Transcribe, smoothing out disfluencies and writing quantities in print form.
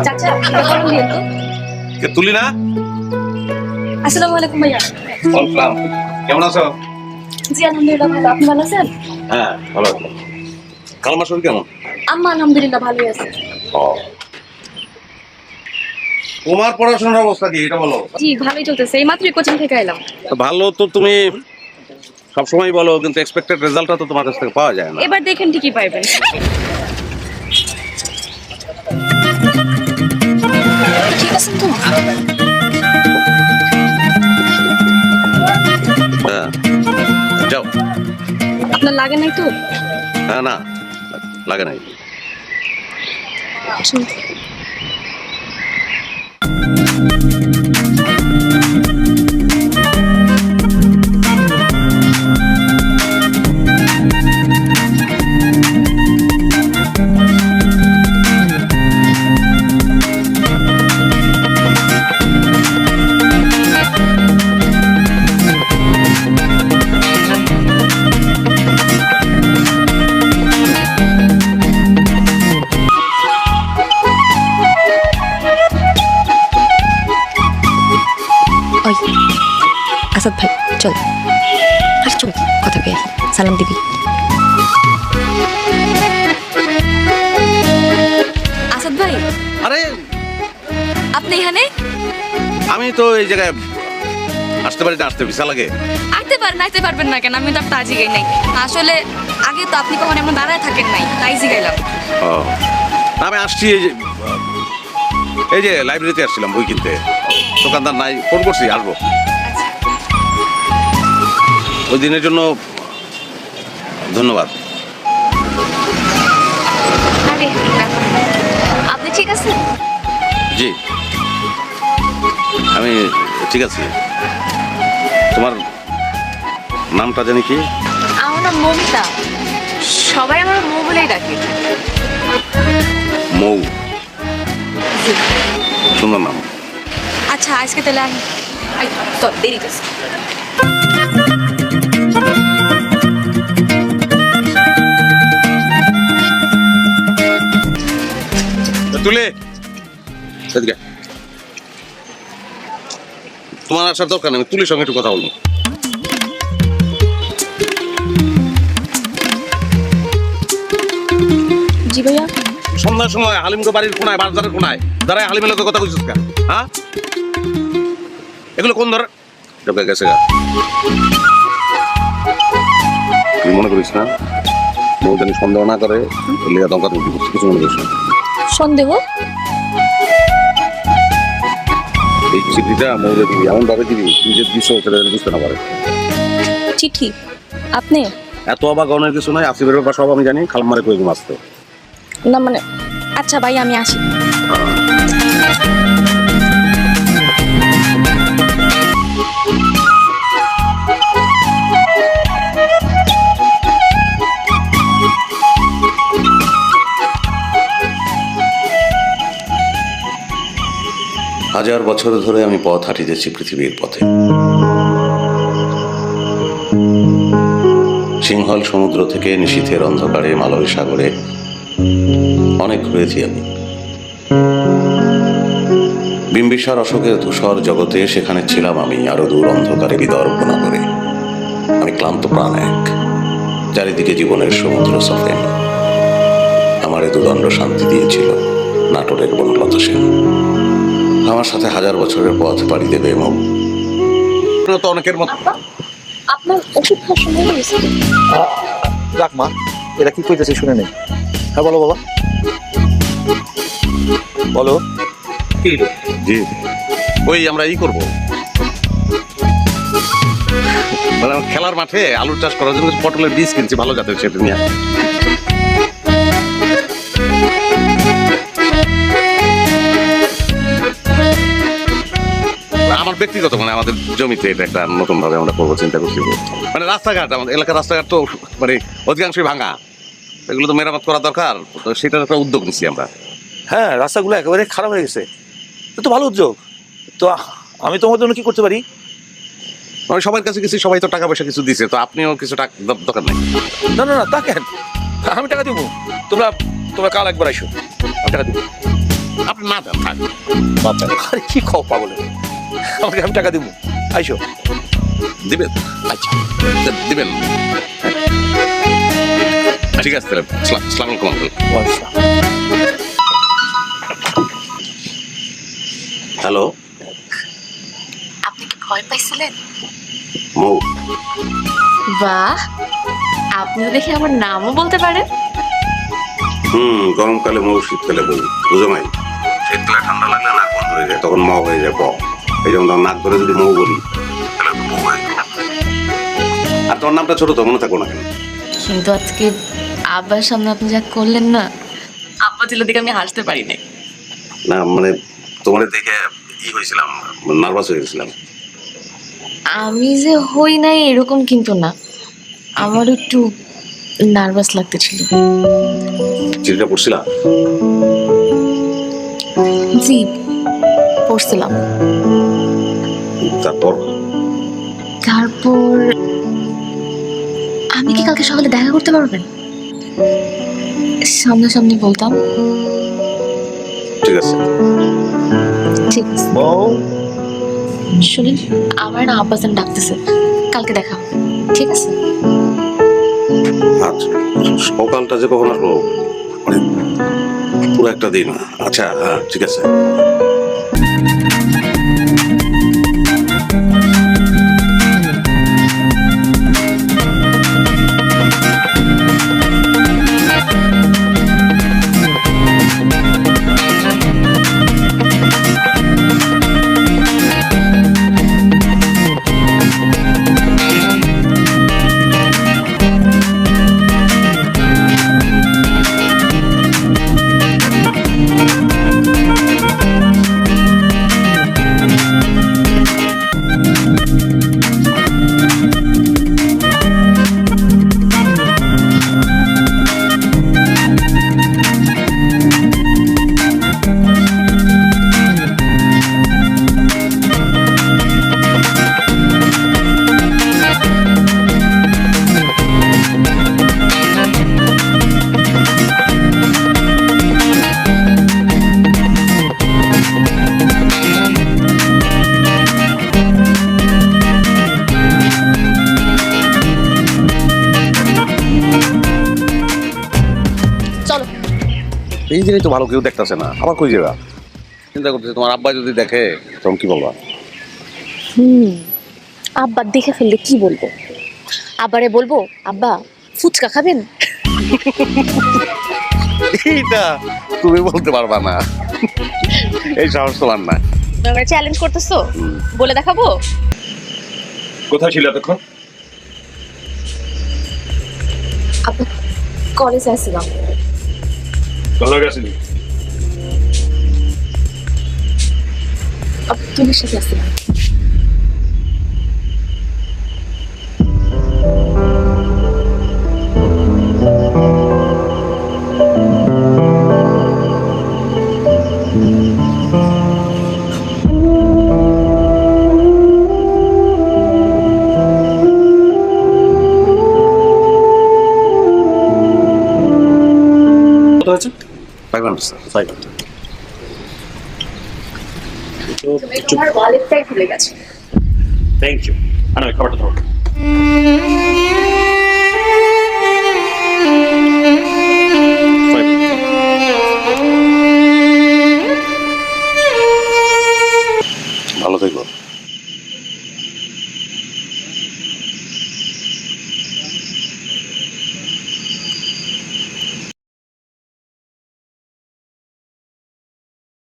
চাচা একটা কলম দিন তো। কে তুলি না? আসসালামু আলাইকুম ভাইয়া। ওয়ালাইকুম। কেমন আছো? জি আলহামদুলিল্লাহ ভালো, আপনি ভালো আছেন? হ্যাঁ ভালো আছি। কালমার শরীর কেমন? আম্মা আলহামদুলিল্লাহ ভালোই আছে। ও, তোমার পড়াশোনার অবস্থা কি এটা বলো? জি ভালোই চলতেছে, এই মাত্রই কোচিং থেকে এলাম। ভালো তো তুমি সবসময় বলো, কিন্তু এক্সপেক্টেড রেজাল্টটা তো তোমার কাছ থেকে পাওয়া যায় না। এবার দেখেন ঠিকই পাইবেন। ঠিক আছে তো? হ্যাঁ যাও। আপনার লাগে নাই তো? হ্যাঁ না লাগে নাই। শুনুন। ওই আসাদ ভাই চল, আর চল কথা কই, সালাম দিবি। আসাদ ভাই আরে আপনি এখানে? আমি তো এই জায়গায় আসতে পারি না, আসতে ভিসা লাগে। আসতে পারবেন না কেন? আমি তো আপনার জিগাই নাই আসলে, আগে তো আপনি কখন এমন দাঁড়ায় থাকেন নাই, তাই জিগাইলাম। ও আমি আসছি এই যে লাইব্রেরিতে আসছিলাম বই কিনতে, দোকানদার নাই, ফোন করছি আসবো। ওই দিনের জন্য ধন্যবাদ। আরে আপনি ঠিক আছেন? জি আমি ঠিক আছি। তোমার নামটা জানি কি? আমার নাম মমিতা, সবাই আমার মৌ বলেই ডাকে। মৌ, সুন্দর নাম। আচ্ছা আজকে তাহলে আমি তো দেরি করছি। তুলে এদিকে। তোমার আসার দরকার নেই, আমি তুলির সঙ্গে একটু কথা বলবো। জি ভাইয়া। সন্ধ্যার সময় হালিমকে বাড়ির কোনায়, বাজারের কোনায় দাঁড়ায় হালিমের লোকের কথা কইছিস কেন? হ্যাঁ এগুলো কোন ধর ঢোকে গেছে গা? তুই মনে করিস না মৌ জানি সন্দেহ না করে, লেখা দরকার কিছু মনে করিস না। সন্দেহ? এই চিঠিটা মৌরে দিবি, এমন ভাবে দিবি তুই যে দিস সেটা যেন বুঝতে না পারে। চিঠি? আপনি? এত অবাক অনেক কিছু নয়, আসিফের ব্যাপার সব আমি জানি, খালমারে কই আসতে। না মানে, আচ্ছা ভাই আমি আসি। হাজার বছর ধরে আমি পথ হাঁটিতেছি পৃথিবীর পথে। সিংহল সমুদ্র থেকে নিশীথের অন্ধকারে মালয় সাগরে অনেক ঘুরেছি আমি। বিম্বিসার অশোকের ধূসর জগতে সেখানে ছিলাম আমি, আরো দূর অন্ধকারে বিদর্ভ নগরে। আমি ক্লান্ত প্রাণ এক, চারিদিকে জীবনের সমুদ্র সফেন। আমারে দুদণ্ড শান্তি দিয়েছিল নাটোরের বনলতা সেন। আমার সাথে হাজার বছরের পথ পাড়ি দেবে এবং তো অনেকের মতো। আপনার ওষুধ খাওয়ার সময় হয়েছে? রাখ মা, এরা কি কইতেছে শুনে নেই। হ্যাঁ বলো বাবা, বলো কি? জি ওই আমরা করবো মানে খেলার মাঠে আলুর চাষ করার জন্য পটলের বীজ কিনছি ভালো জাতের, সেটা নিয়ে। আমার ব্যক্তিগত মানে আমাদের জমিতে এটা একটা নতুন ভাবে আমরা করবো চিন্তা করছি। মানে রাস্তাঘাট, আমাদের এলাকার রাস্তাঘাট তো মানে অধিকাংশই ভাঙা, এগুলো তো মেরামত করা দরকার, তো সেটার একটা উদ্যোগ নিচ্ছি আমরা। হ্যাঁ রাস্তাগুলো একেবারে খারাপ হয়ে গেছে, তো ভালো উদ্যোগ। তো আমি তোমার জন্য কি করতে পারি? আমি সবার কাছে গেছি, সবাই তো টাকা পয়সা কিছু দিছে, তো আপনিও কিছু টাকা দরকার নেই। না না না, তা কেন? আমি টাকা দিব, তোমরা তোমরা কাল একবার আইসো, আমি টাকা দিব। না দেন থাক বাচ্চা আরে কি খাও পাগলে, আমাকে আমি টাকা দিব, আইসো। দিবেন? আচ্ছা দিবেন, ঠিক আছে তাহলে। আসসালামু আলাইকুম আঙ্কেল। হ্যালো আপনি কি ভয় পাইছিলেন? মৌ, বাহ, আপনি তো দেখি আমার নামও বলতে পারেন। গরমকালে মৌ, শীতকালে বউ, বুঝো নাই? শীতকালে ঠান্ডা লাগলে নাক বন্ধ হয়ে যায়, তখন মৌ হয়ে যায় প। এই যেমন তখন নাক ধরে যদি মৌ বলি তাহলে তো বউ হয়ে যায়। আর তোমার নামটা ছোট তো, মনে থাকো না কেন? কিন্তু আজকে আব্বার সামনে আপনি যা করলেন না, আব্বা ছিল দিকে আমি হাসতে পারি নাই। না মানে তোমার দেখে হয়েছিলাম, নার্ভাস হয়ে গেছিলাম। আমি যে হই নাই এরকম কিন্তু না, আমার একটু নার্ভাস লাগতেছিল। চিঠিটা পড়ছিলাম। জি, পড়ছিলাম। তারপর তারপর আমি কি কালকে সকালে দেখা করতে পারবেন? সামনাসামনি বলতাম। ঠিক আছে। ঠিক আছে। বউ, শুনেন, আমার না আব্বাজান ডাকতেছে, কালকে দেখা হবে। ঠিক আছে? আচ্ছা, সকালটা যে কখন আসবো, মানে পুরো একটা দিন। আচ্ছা হ্যাঁ ঠিক আছে। চলো। এই জিনিস তো ভালো কেউ দেখতেছে না, আবার কই যাবা? চিন্তা করতেছে তোমার আব্বা যদি দেখে তখন কি বলবা? আব্বা দেখে ফেললে কি বলবো? আব্বারে বলবো, আব্বা ফুচকা খাবেন? এইটা তুমি বলতে পারবা না, এই সাহস তোমার না। তোমরা চ্যালেঞ্জ করতেছো, বলে দেখাবো। কোথায় ছিল এতক্ষণ? আব্বা কলেজে আসছিলাম। ভালো গেছিলি? তোমার সাথে আসছিলাম। কত হয়েছে? 500 স্যার। 500। তুমি তোমার ওয়ালেটটাই ভুলে গেছো। Thank you. আনো খাবারটা ধরো। ভালো থেকো।